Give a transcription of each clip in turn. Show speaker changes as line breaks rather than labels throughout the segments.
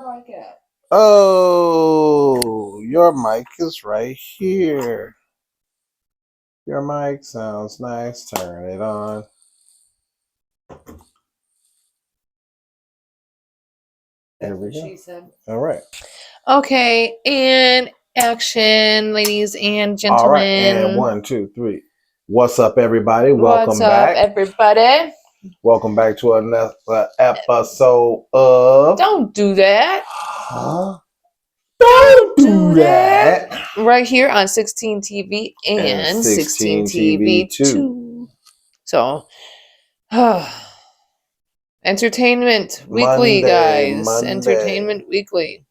mic at?
Oh, your mic is right here. Your mic sounds nice. Turn it on. There we go.
She said.
All right.
Okay, and action, ladies and gentlemen.
All right. And 1, 2, 3. What's up, everybody?
What's
Welcome
up,
back.
everybody?
Welcome back to another episode of.
Don't do that.
Huh? Don't do that.
Right here on 16 TV and 16 TV 2. So, Entertainment Weekly, guys.
Monday.
Entertainment Weekly.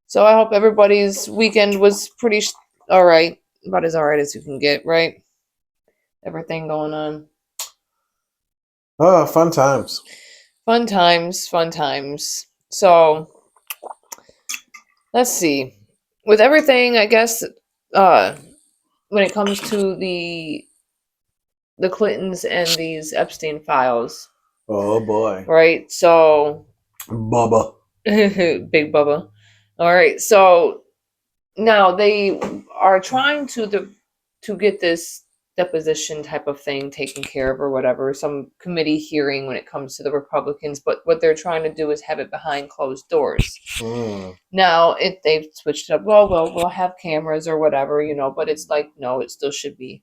So I hope everybody's weekend was pretty all right. About as all right as you can get, right? Everything going on.
Oh, fun times.
Fun times, fun times. So, let's see. With everything, I guess, when it comes to the Clintons and these Epstein files.
Oh, boy.
Right? So...
Bubba.
Big Bubba. All right. So, now they are trying to get this deposition type of thing taken care of or whatever, some committee hearing when it comes to the Republicans, but what they're trying to do is have it behind closed doors. Now, if they've switched it up, well, we'll have cameras or whatever, but it's like, no, it still should be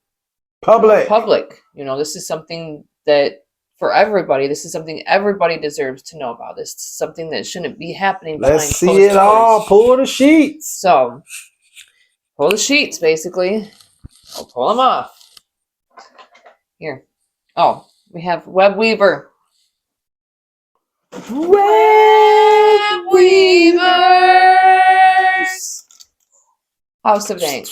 public. This is something that for everybody, this is something everybody deserves to know about. This is something that shouldn't be happening behind closed doors. Let's see it all.
Pull the sheets.
So, pull the sheets, basically. I'll pull them off. Here. Oh, we have Web Weaver. Web Weavers! House of Dank.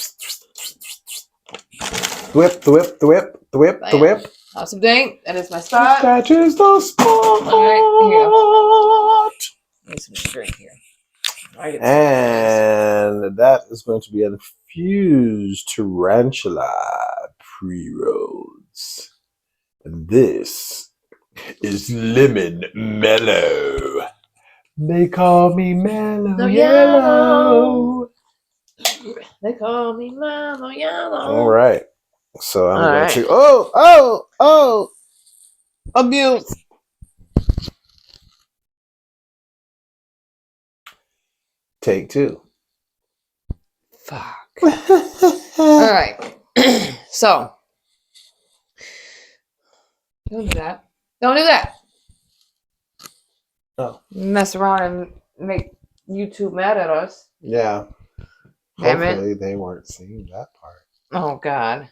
Thwip, thwip, thwip, thwip, thwip.
House of Dank. That is my spot.
That is the spot.
All right, here you go. Need some drink here.
And that is going to be infused tarantula pre-rolls. And this is lemon mellow. They call me Mellow Yellow.
They call me Mellow Yellow.
All right. So I'm going to... abuse. Take 2.
Fuck. All right. So. Don't do that. Don't do that.
Oh.
Mess around and make YouTube mad at us.
Yeah.
Damn
Hopefully
it.
they weren't seeing that part.
Oh, God.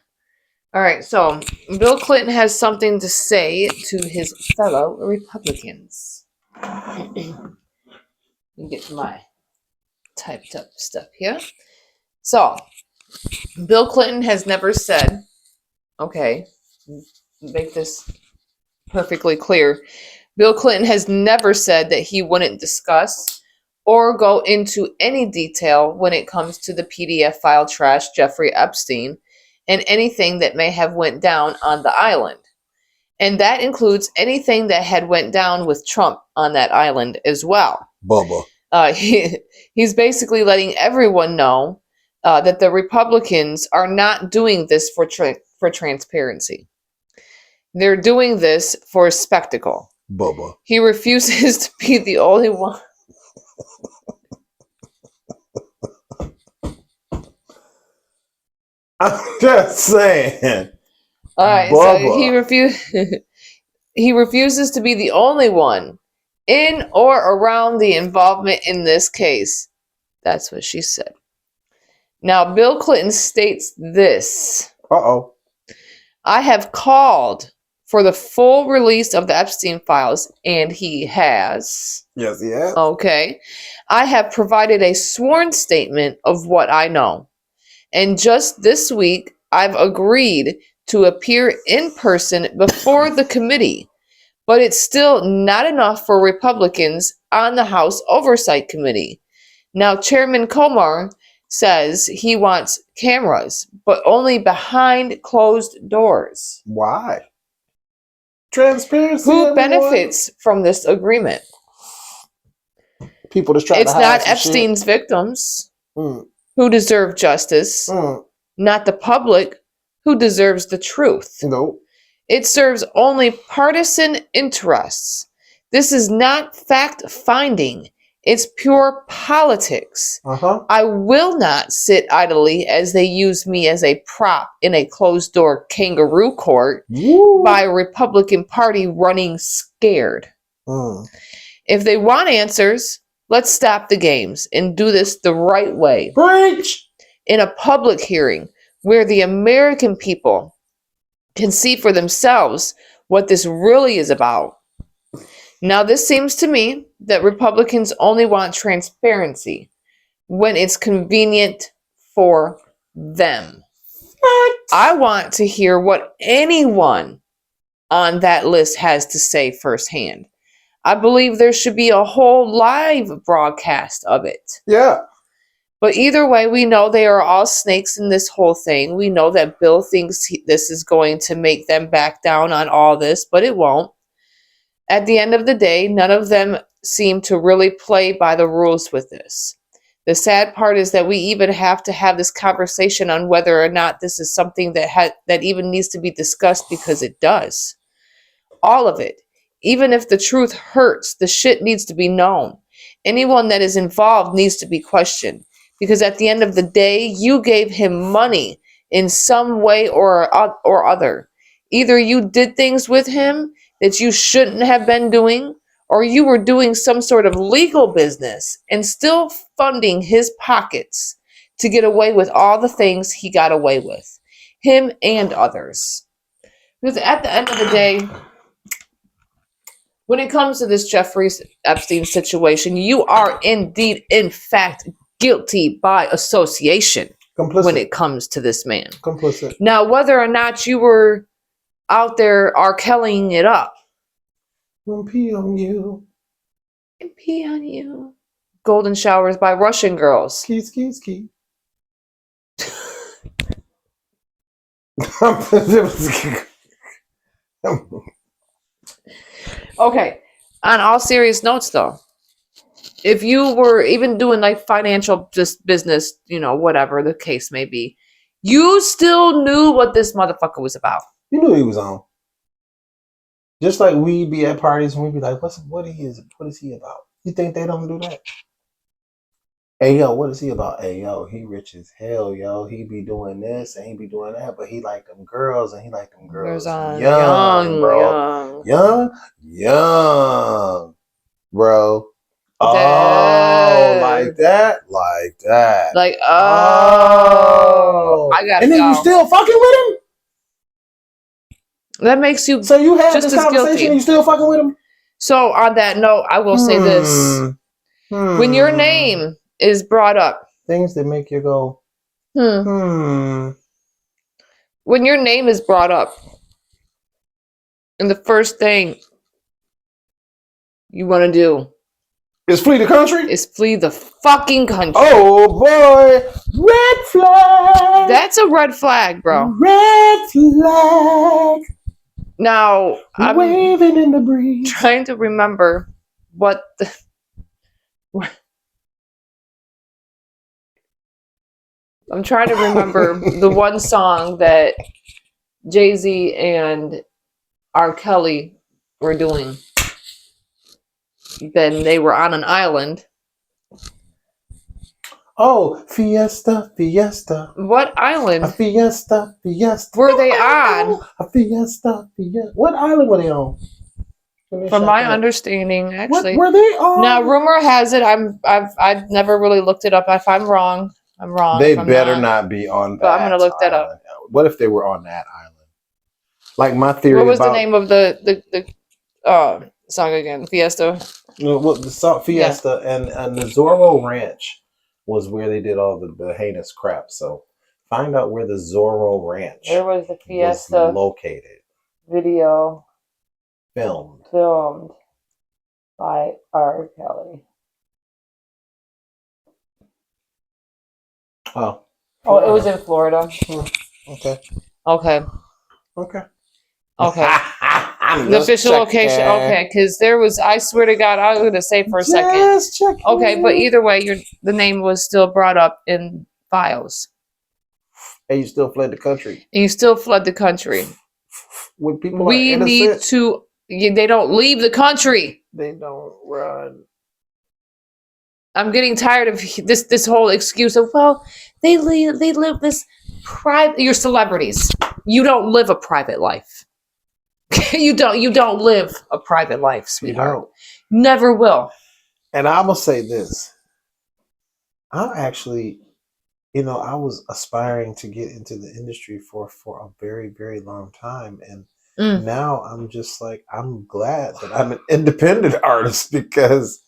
All right. So, Bill Clinton has something to say to his fellow Republicans. Let me get my typed up stuff here. So, Bill Clinton has never said, okay, make this perfectly clear. Bill Clinton has never said that he wouldn't discuss or go into any detail when it comes to the PDF file trash Jeffrey Epstein and anything that may have went down on the island. And that includes anything that had went down with Trump on that island as well.
Bubba.
He's basically letting everyone know that the Republicans are not doing this for transparency. They're doing this for spectacle.
Bubba.
He refuses to be the only one.
I'm just saying.
All right, Bubba. So he refuses to be the only one in or around the involvement in this case. That's what she said. Now, Bill Clinton states this.
Uh-oh.
I have called for the full release of the Epstein files, and he has.
Yes, he has.
Okay. I have provided a sworn statement of what I know. And just this week, I've agreed to appear in person before the committee. But it's still not enough for Republicans on the House Oversight Committee. Now, Chairman Comer says he wants cameras, but only behind closed doors.
Why? Transparency.
Who benefits from this agreement?
people that's trying
It's
to hide
not
some
Epstein's victims
shit.
who deserve justice, not the public who deserves the truth.
Nope.
It serves only partisan interests. This is not fact-finding. It's pure politics. I will not sit idly as they use me as a prop in a closed-door kangaroo court by a Republican Party running scared. If they want answers, let's stop the games and do this the right way.
Preach!
In a public hearing where the American people can see for themselves what this really is about. Now, this seems to me that Republicans only want transparency when it's convenient for them. I want to hear what anyone on that list has to say firsthand. I believe there should be a whole live broadcast of it.
Yeah.
But either way, we know they are all snakes in this whole thing. We know that Bill thinks this is going to make them back down on all this, but it won't. At the end of the day, none of them seem to really play by the rules with this. The sad part is that we even have to have this conversation on whether or not this is something that even needs to be discussed, because it does. All of it. Even if the truth hurts, the shit needs to be known. Anyone that is involved needs to be questioned. Because at the end of the day, you gave him money in some way or other. Either you did things with him that you shouldn't have been doing, or you were doing some sort of legal business and still funding his pockets to get away with all the things he got away with. Him and others. Because at the end of the day, when it comes to this Jeffrey Epstein situation, you are indeed, in fact, guilty by association.
Complicit.
When it comes to this man.
Complicit.
Now, whether or not you were out there R. Kellying it up.
Pee on you.
Pee on you. Golden showers by Russian girls.
Ski, ski, ski.
Okay, on all serious notes though, if you were even doing like financial just business, whatever the case may be, you still knew what this motherfucker was about.
You knew he was on. Just like we be at parties and we be like, what is he about? You think they don't do that? Hey yo, what is he about? Hey yo, he rich as hell, yo. He be doing this and he be doing that, but he like them girls and he like them girls young, bro. Young, bro. Oh, like that? Like,
oh. I gotta
And then
go.
you still fucking with him?
That makes you
So you had
just
this
as
conversation
guilty.
and you still fucking with him?
So on that note, I will say this. When your name is brought up.
Things that make you go,
When your name is brought up, and the first thing you want to do
is flee the country?
Is flee the fucking country.
Oh boy. Red flag.
That's a red flag, bro.
Red flag.
Now, I'm
waving in the breeze.
Trying to remember what the... I'm trying to remember the one song that Jay-Z and R. Kelly were doing. Then they were on an island.
Oh, Fiesta, Fiesta.
What island?
A Fiesta, Fiesta.
Were they on?
A Fiesta, Fiesta. What island were they on?
From my understanding, actually.
What were they on?
Now, rumor has it, I've never really looked it up. If I'm wrong, I'm wrong.
They better not be on that.
But I'm gonna look that up.
What if they were on that island? Like my theory.
What was the name of the song again? Fiesta.
Well, the song Fiesta and the Zorro Ranch was where they did all the heinous crap. So find out where the Zorro Ranch.
Where was the Fiesta
was located?
Video.
Filmed
by R. Kelly.
Oh,
it was in Florida.
Okay.
Okay.
I'm
The
just
official location.
checking.
Okay, because there was. I swear to God, I was gonna say for a second.
Just checking.
Okay, but either way, the name was still brought up in files,
And you still fled the country.
and you still fled the country.
When people are
We need
innocent,
to. They don't leave the country.
they don't run.
I'm getting tired of this whole excuse of, well, they live this private. You're celebrities. You don't live a private life. You don't live a private life, sweetheart.
You don't.
Never will.
And I'm gonna say this. I'm actually, I was aspiring to get into the industry for a very, very long time. And now I'm just like, I'm glad that I'm an independent artist because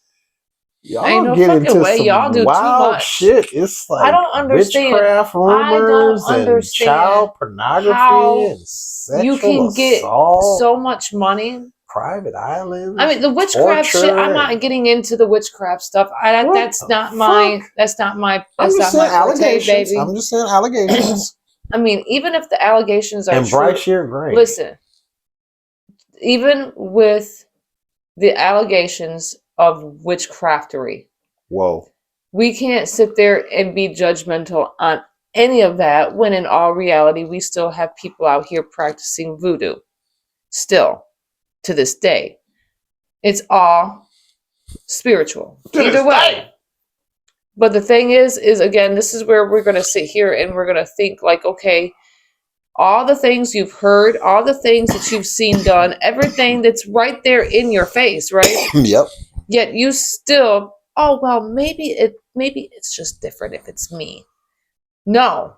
Ain't
y'all
no
get
fucking
into
way.
some
Y'all do too
wild
much.
shit. It's like
I don't understand.
witchcraft rumors and child pornography
how
and sexual
you can get
assault,
so much money.
private islands.
I mean, the witchcraft shit. I'm not getting into the witchcraft stuff. That's not my
I'm just saying
forte,
allegations.
baby.
I'm just saying allegations.
I mean, even if the allegations are
And
true,
bright sheer gray.
listen. Even with the allegations of witchcraftery,
Whoa.
we can't sit there and be judgmental on any of that when in all reality we still have people out here practicing voodoo. Still, to this day. It's all spiritual. Either way. But the thing is again, this is where we're going to sit here and we're going to think like, okay, all the things you've heard, all the things that you've seen done, everything that's right there in your face, right?
Yep.
Yet you still, oh well, maybe it's just different if it's me. No,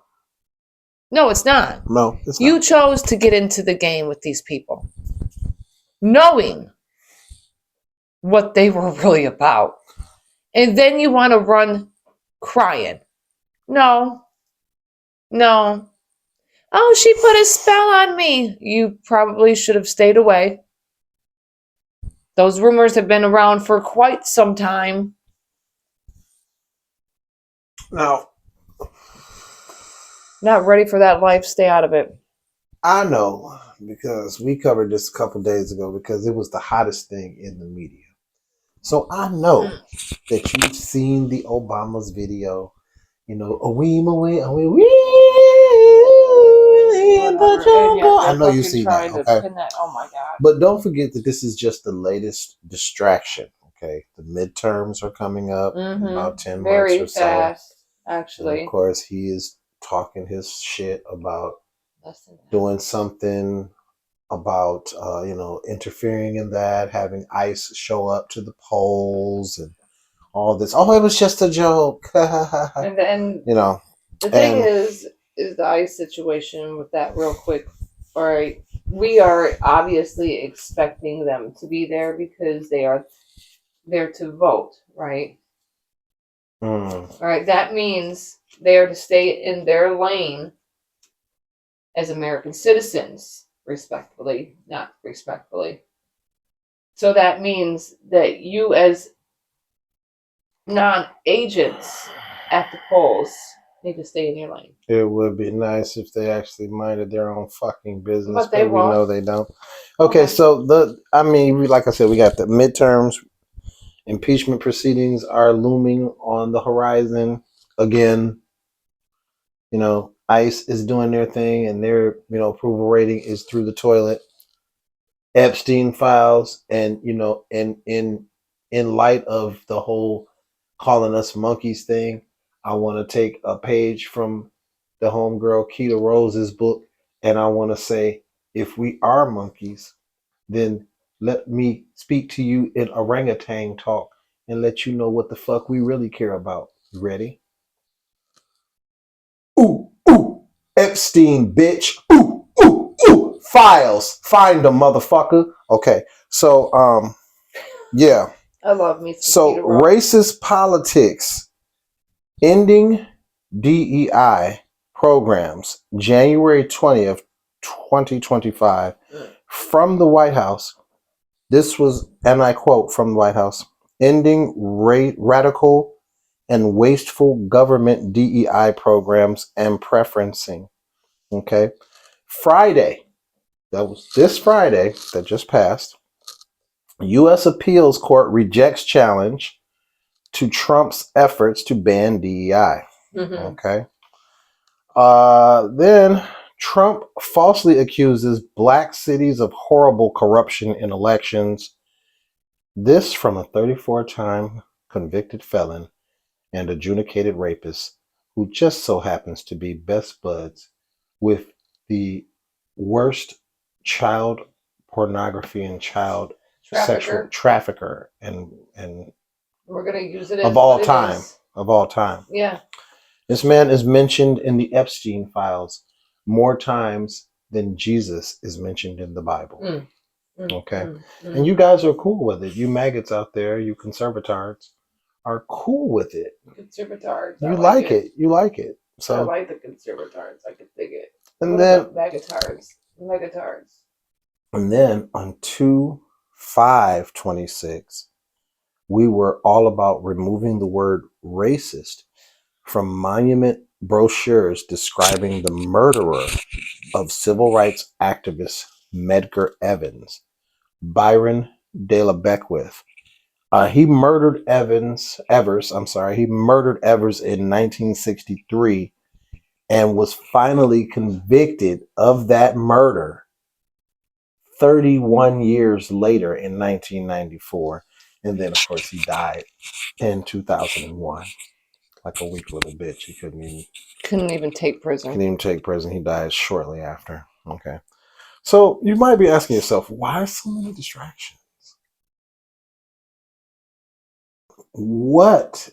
it's not.
No, it's not.
You chose to get into the game with these people, knowing what they were really about, and then you want to run crying. No. Oh, she put a spell on me. You probably should have stayed away. Those rumors have been around for quite some time.
Now,
not ready for that life. Stay out of it.
I know because we covered this a couple days ago because it was the hottest thing in the media. So I know that you've seen the Obama's video, in the jungle. I know you've seen that, okay?
Oh my God.
But don't forget that this is just the latest distraction, okay? The midterms are coming up in about 10 months or so.
Very fast, actually.
And of course, he is talking his shit about doing something about, interfering in that, having ICE show up to the polls and all this. Oh, it was just a joke.
and the thing is the ICE situation with that real quick. All right, we are obviously expecting them to be there because they are there to vote, right? All right, that means they are to stay in their lane as American citizens, respectfully, not respectfully. So that means that you as non-agents at the polls need to stay in your lane.
It would be nice if they actually minded their own fucking business,
but they won't.
We know they don't. Okay, so like I said, we got the midterms. Impeachment proceedings are looming on the horizon again. ICE is doing their thing, and their approval rating is through the toilet. Epstein files, and in light of the whole calling us monkeys thing, I want to take a page from the homegirl CHEETO Rose's book, and I want to say, if we are monkeys, then let me speak to you in orangutan talk and let you know what the fuck we really care about. You ready? Ooh, Epstein, bitch. Ooh, files. Find them, motherfucker. Okay, so, yeah.
I love me.
So, racist politics, ending DEI programs, January 20th, 2025, from the White House. This was, and I quote from the White House, ending radical and wasteful government DEI programs and preferencing. Okay. Friday, That was this Friday that just passed. U.S. Appeals Court rejects challenge to Trump's efforts to ban DEI. Okay. Then Trump falsely accuses black cities of horrible corruption in elections. This from a 34-time convicted felon and adjudicated rapist who just so happens to be best buds with the worst child pornography and child sexual trafficker and
we're gonna use it
of all time. Of all time.
Yeah.
This man is mentioned in the Epstein files more times than Jesus is mentioned in the Bible. Okay. And you guys are cool with it. You maggots out there, you conservatards, are cool with it.
Conservatards.
You like it. You like it. So
I like the conservatards. I can dig it.
And
what
then
about megatards.
And then on 2/5/26, we were all about removing the word racist from monument brochures describing the murderer of civil rights activist Medgar Evers, Byron De La Beckwith. He murdered Evers. He murdered Evers in 1963 and was finally convicted of that murder 31 years later in 1994. And then, of course, he died in 2001. Like a weak little bitch. He couldn't even take prison. He died shortly after. Okay. So you might be asking yourself, why so many distractions? What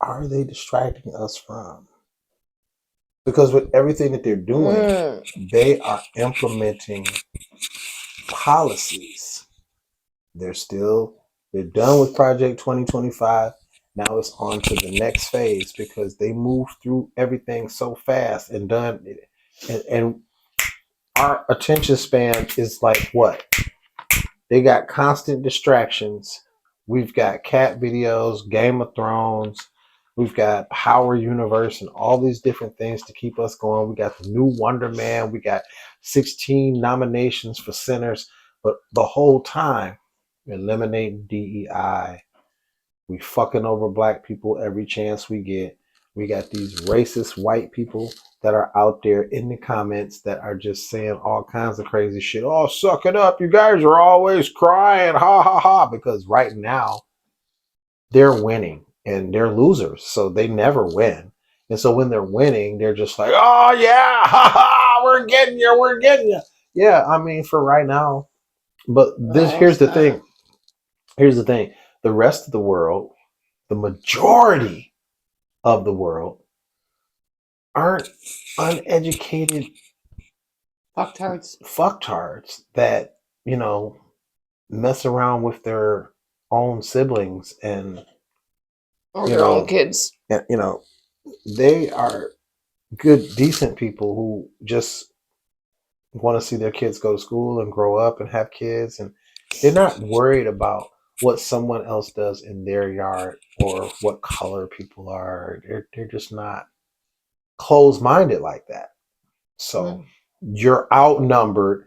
are they distracting us from? Because with everything that they're doing, they are implementing policies. They're done with Project 2025. Now it's on to the next phase because they move through everything so fast and done. And our attention span is like what? They got constant distractions. We've got cat videos, Game of Thrones. We've got Power Universe and all these different things to keep us going. We got the new Wonder Man. We got 16 nominations for Sinners. But the whole time, eliminating DEI. We fucking over black people every chance we get. We got these racist white people that are out there in the comments that are just saying all kinds of crazy shit. Oh, suck it up. You guys are always crying. Ha ha ha. Because right now they're winning and they're losers. So they never win. And so when they're winning, they're just like, oh yeah, ha ha, we're getting you, we're getting you. Yeah, I mean, for right now. But here's the thing. Here's the thing. The rest of the world, the majority of the world, aren't uneducated fucktards that, mess around with their own siblings and
or their own kids.
And, they are good, decent people who just want to see their kids go to school and grow up and have kids, and they're not worried about what someone else does in their yard or what color people are. They're just not closed-minded like that. So you're outnumbered.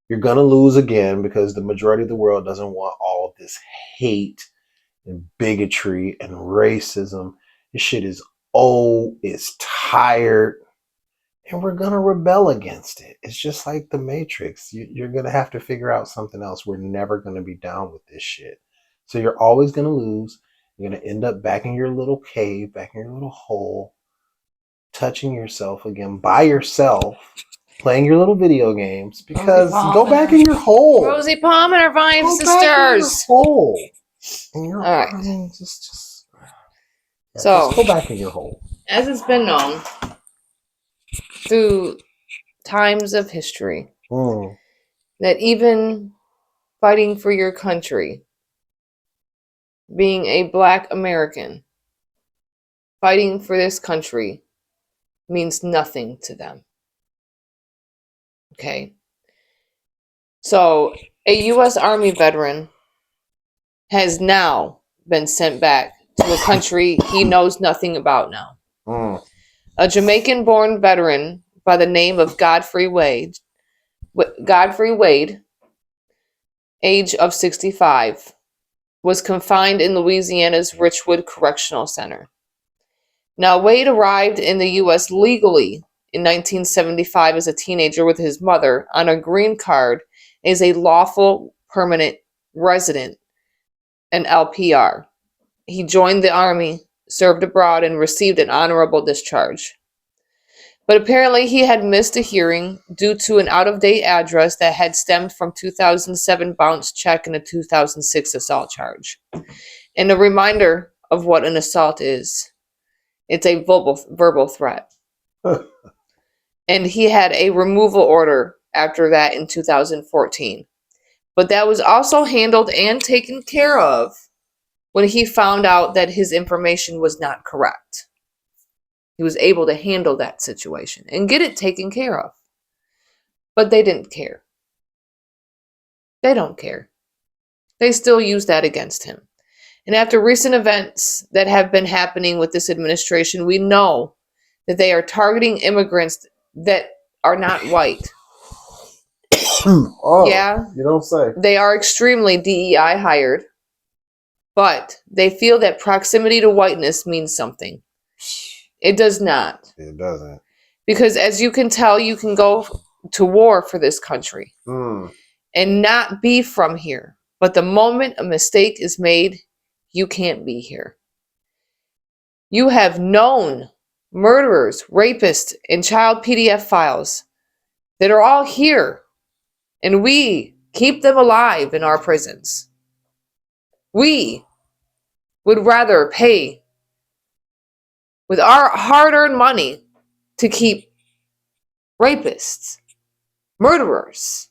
You're going to lose again because the majority of the world doesn't want all of this hate and bigotry and racism. This shit is old. It's tired. And we're going to rebel against it. It's just like the Matrix. You're going to have to figure out something else. We're never going to be down with this shit. So you're always going to lose. You're going to end up back in your little cave, back in your little hole, touching yourself again by yourself, playing your little video games. Because go back in your hole.
Rosie Palm and her five sisters.
Back in your hole. And you're
all right.
I mean, just go back in your hole.
As it's been known through times of history, that even fighting for your country, being a Black American, fighting for this country means nothing to them. Okay. So a U.S. Army veteran has now been sent back to a country he knows nothing about now. A Jamaican-born veteran by the name of Godfrey Wade Godfrey Wade, age of 65, was confined in Louisiana's Richwood Correctional Center. Now, Wade arrived in the U.S. legally in 1975 as a teenager with his mother on a green card as a lawful permanent resident, an LPR. He joined the Army, served abroad, and received an honorable discharge. But apparently he had missed a hearing due to an out-of-date address that had stemmed from 2007 bounce check and a 2006 assault charge. And a reminder of what an assault is. It's a verbal threat. And he had a removal order after that in 2014. But that was also handled and taken care of when he found out that his information was not correct. He was able to handle that situation and get it taken care of. But they didn't care. They don't care. They still use that against him. And after recent events that have been happening with this administration, we know that they are targeting immigrants that are not white.
Oh,
yeah.
You don't say.
They are extremely DEI hired, but they feel that proximity to whiteness means something. It does not.
It doesn't.
Because as you can tell, you can go to war for this country and not be from here. But the moment a mistake is made, you can't be here. You have known murderers, rapists, and child PDF files that are all here. And we keep them alive in our prisons. We would rather pay with our hard-earned money to keep rapists, murderers,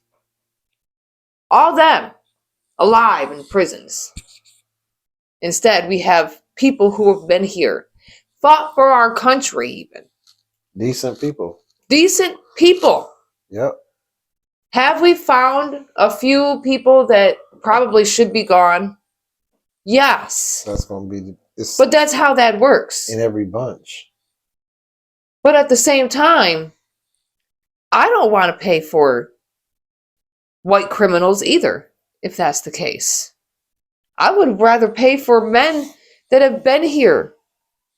all them alive in prisons. Instead, we have people who have been here, fought for our country even.
Decent people.
Decent people.
Yep.
Have we found a few people that probably should be gone? Yes.
That's going to be...
But that's how that works.
In every bunch.
But at the same time, I don't want to pay for white criminals either, if that's the case. I would rather pay for men that have been here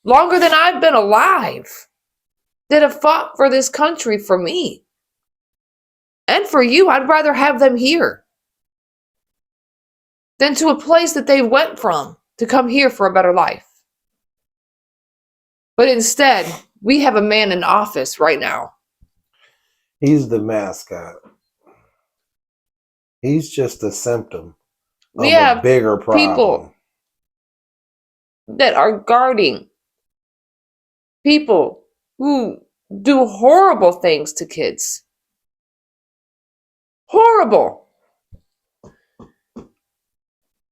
longer than I've been alive, that have fought for this country for me. And for you, I'd rather have them here than to a place that they went from to come here for a better life. But instead, we have a man in office right now.
He's the mascot. He's just a symptom of a bigger problem.
People that are guarding people who do horrible things to kids. Horrible.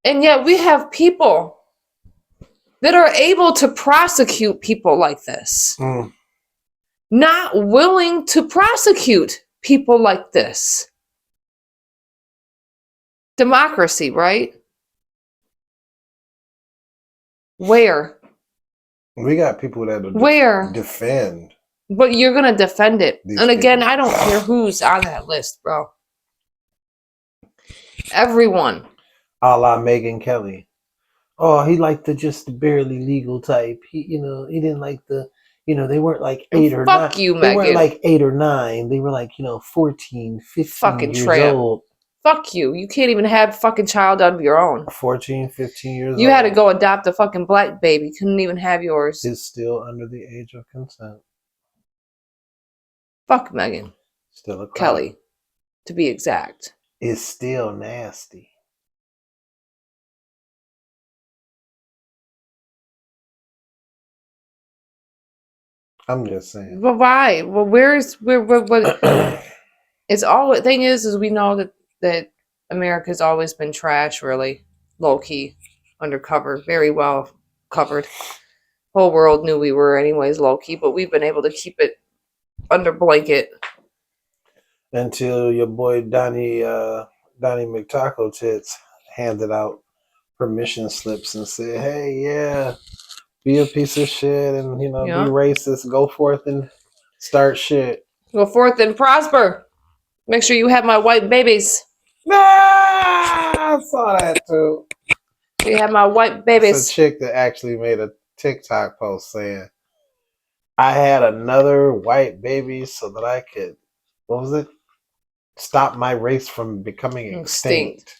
And yet we have people that are able to prosecute people like this. Not willing to prosecute people like this. Democracy, right? Where?
We got people that defend.
But you're going to defend it. And again,
people.
I don't care who's on that list, bro. Everyone.
A la Megyn Kelly. Oh, he liked the just barely legal type. He didn't like the, they weren't like 8 or 9.
Fuck you, Megyn.
They weren't like 8 or 9. They were like, 14, 15
fucking
years
tramp.
old.
Fuck you. You can't even have a fucking child of your own.
14, 15 years old.
You had to go adopt a fucking black baby. Couldn't even have yours.
Is still under the age of consent.
Fuck Megyn.
Still a crime.
Kelly, to be exact.
Is still nasty. I'm just saying.
But why? Well, where? It's all. The thing is we know that America's always been trash, really low key, undercover, very well covered. Whole world knew we were anyways low key, but we've been able to keep it under blanket
until your boy Donnie McTaco Tits handed out permission slips and said, "Hey, yeah. Be a piece of shit and, be racist. Go forth and start shit.
Go forth and prosper." Make sure you have my white babies.
I saw that too.
You have my white
It's
babies.
a chick that actually made a TikTok post saying, I had another white baby so that I could, what was it? Stop my race from becoming extinct.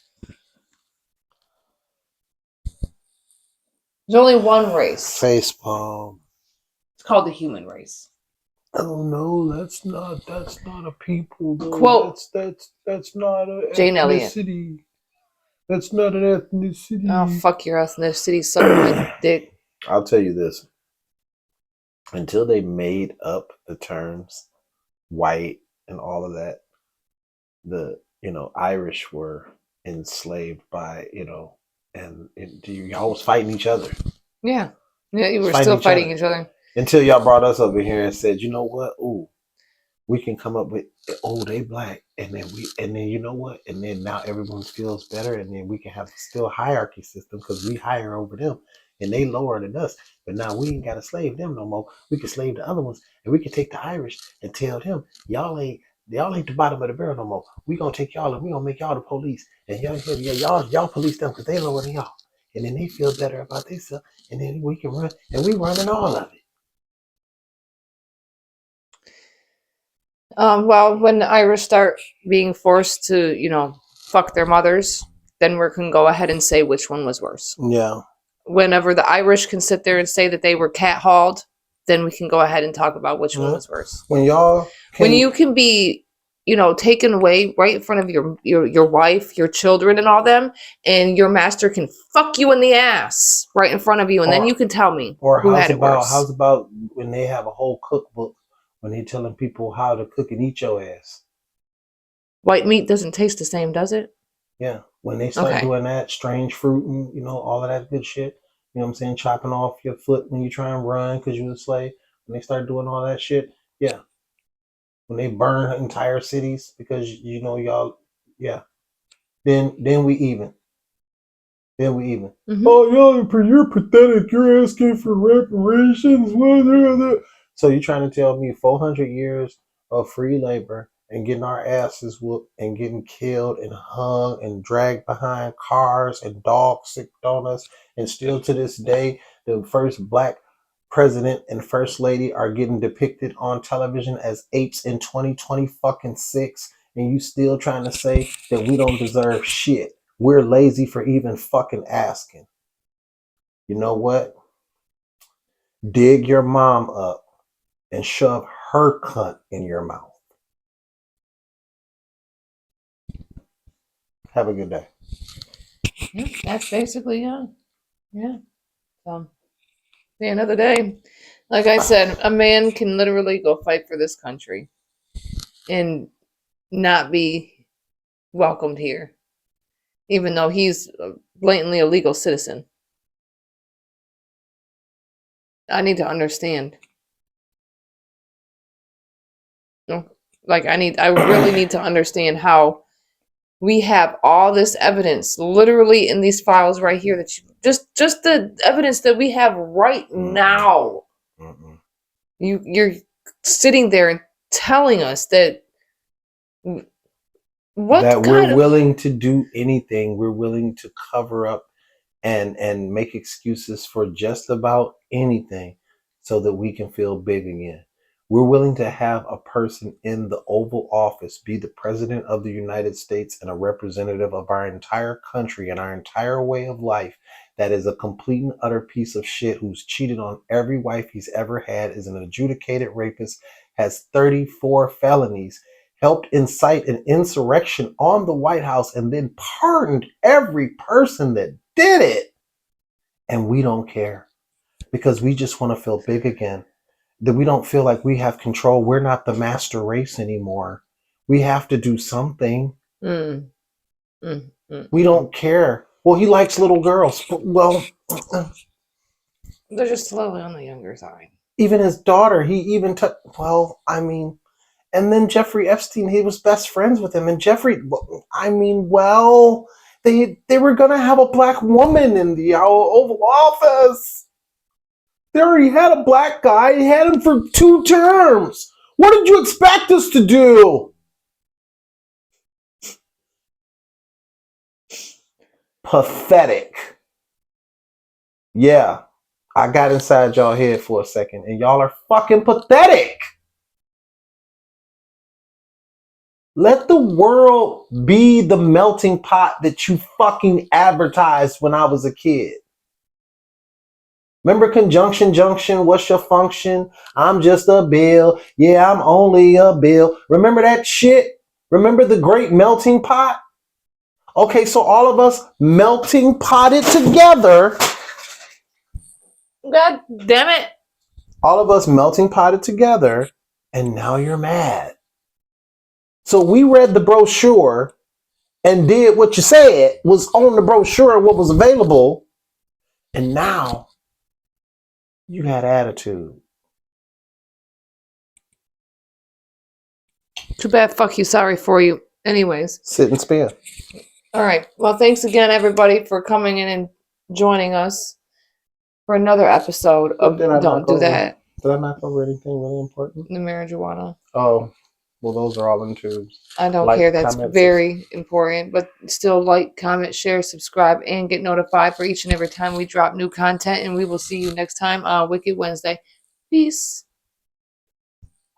There's only one race.
Facepalm.
It's called the human race.
Oh no, that's not a people though.
Quote,
That's not an
Jane Elliott.
ethnicity. That's not an ethnicity.
Oh, fuck your ethnicity, suck my dick.
I'll tell you this. Until they made up the terms white and all of that, the Irish were enslaved by, and y'all was fighting each other.
Yeah, you were still fighting each other.
Until y'all brought us over here and said, you know what? Ooh, we can come up with, they black, and then you know what? And then now everyone feels better, and then we can have still hierarchy system because we higher over them, and they lower than us. But now we ain't got to slave them no more. We can slave the other ones, and we can take the Irish and tell them, y'all ain't the bottom of the barrel no more. We gonna take y'all and we gonna make y'all the police, and y'all police them because they lower than y'all, and then they feel better about themselves, and then we can run, and we running all of it.
Well, when the Irish start being forced to, fuck their mothers, then we can go ahead and say which one was worse.
Yeah.
Whenever the Irish can sit there and say that they were cat-hauled, then we can go ahead and talk about which one was worse.
When
you can be, taken away right in front of your wife, your children, and all them, and your master can fuck you in the ass right in front of you, and then you can tell me who had it worse.
How's about when they have a whole cookbook when they're telling people how to cook and eat your ass?
White meat doesn't taste the same, does it?
Yeah. When they start doing that, strange fruit and, all of that good shit, you know what I'm saying? Chopping off your foot when you try and run because you're a slave. When they start doing all that shit, yeah. When they burn entire cities because, y'all, yeah. Then we even. Mm-hmm. Oh, you're pathetic. You're asking for reparations. So you're trying to tell me 400 years of free labor and getting our asses whooped and getting killed and hung and dragged behind cars and dogs sicked on us, and still to this day, the first black president and first lady are getting depicted on television as apes in 2020 fucking 6, and you still trying to say that we don't deserve shit. We're lazy for even fucking asking. You know what? Dig your mom up and shove her cunt in your mouth. Have a good day.
Yeah, that's basically yeah. Another day. Like I said, a man can literally go fight for this country and not be welcomed here, even though he's blatantly a legal citizen. I need to understand. I really need to understand how we have all this evidence literally in these files right here that just the evidence that we have right now. Mm-mm. You're sitting there and telling us that
we're willing to do anything. We're willing to cover up and make excuses for just about anything so that we can feel big again. We're willing to have a person in the Oval Office be the president of the United States and a representative of our entire country and our entire way of life that is a complete and utter piece of shit who's cheated on every wife he's ever had, is an adjudicated rapist, has 34 felonies, helped incite an insurrection on the White House, and then pardoned every person that did it. And we don't care because we just want to feel big again. That we don't feel like we have control. We're not the master race anymore. We have to do something. We don't care. Well, he likes little girls. Well,
they're just slowly on the younger side.
Even his daughter, he even took. Well, I mean, and then Jeffrey Epstein, he was best friends with him. And Jeffrey, I mean, well, they were gonna have a black woman in the Oval Office. They already had a black guy. He had him for 2 terms. What did you expect us to do? pathetic. Yeah, I got inside y'all head for a second, and y'all are fucking pathetic. Let the world be the melting pot that you fucking advertised when I was a kid. Remember conjunction junction? What's your function? I'm just a bill. Yeah, I'm only a bill. Remember that shit? Remember the great melting pot? Okay, so all of us melting potted together.
God damn it.
All of us melting potted together, and now you're mad. So we read the brochure and did what you said was on the brochure, what was available, and now you had attitude.
Too bad, fuck you, sorry for you. Anyways.
Sit and spin.
All right. Well, thanks again, everybody, for coming in and joining us for another episode of Don't Do That.
Did I knock over anything really important?
The marijuana.
Oh, well, those are all in tubes.
I don't care. That's very important. But still, like, comment, share, subscribe, and get notified for each and every time we drop new content. And we will see you next time on Wicked Wednesday. Peace.